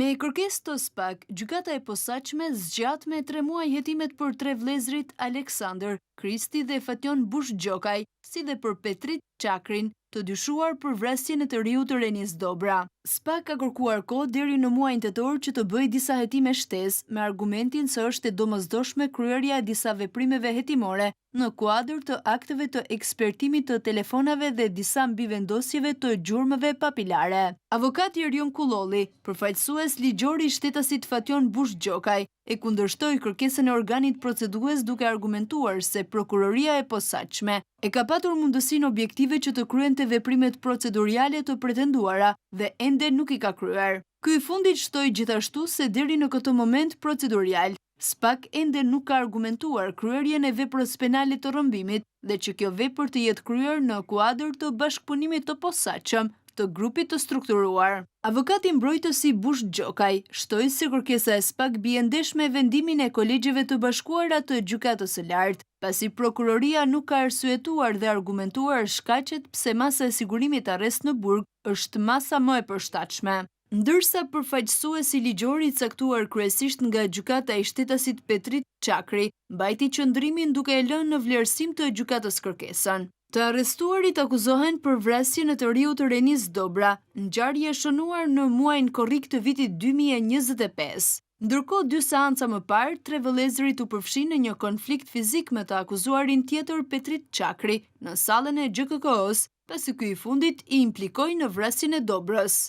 Me kërkesë të SPAK, gjykata e posaçme zgjat me 3 muaj hetimet për 3 vëllezërit Aleksandër, Kristi dhe Fatjon Bushgjokaj, si dhe për Petrit Çakrin, të dyshuar për vrasjen e të riut të Renis Dobra. SPAK ka kërkuar kohë deri në muajin tetor që të bëjë disa hetime shtesë, me argumentin se është e domosdoshme kryerja e disa veprimeve hetimore në kuadër të akteve të ekspertimit të telefonave dhe disa mbivendosjeve të gjurmëve papilare. Avokati Erion Kullolli, përfaqësues ligjor i shtetasit Fatjon Bushgjokaj, e kundërshtoi kërkesën e organit procedues duke argumentuar se prokuroria e posaçme e ka patur mundësinë objektive që të kryente veprimet procedurale të pretenduara dhe ende nuk i ka kryer. Ky i fundit shtoi gjithashtu se deri në këtë moment procedurial, SPAK ende nuk ka argumentuar kryerjen e veprës penale të rrëmbimit dhe që kjo vepër të jetë kryer në kuadër të bashkëpunimit të posaçëm të grupit të strukturuar. Avokati mbrojtësi Bushgjokaj shtoi se kërkesa e SPAK bie ndesh me vendimin e kolegjeve të bashkuara të gjykatës së lartë, pasi prokuroria nuk ka arsyetuar dhe argumentuar shkaqet pse masa e sigurimit arrest në burg është masa më e përshtatshme. Ndërsa përfaqësuesi ligjor i caktuar kryesisht nga gjykata e shtetasit Petrit Çakri mbajti qëndrimin duke e lënë në vlerësim të gjykatës kërkesën. Të arrestuarit akuzohen për vrasjen e të riut të Renis Dobra, ngjarje e shënuar në muajin korrik të vitit 2025. Ndërkohë, 2 seanca më parë, 3 vëllezërit u përfshin në një konflikt fizik me të akuzuarin tjetër Petrit Çakri në sallën e GKK-s, pasi ky i fundit i implikoi në vrasjen e Dobrës.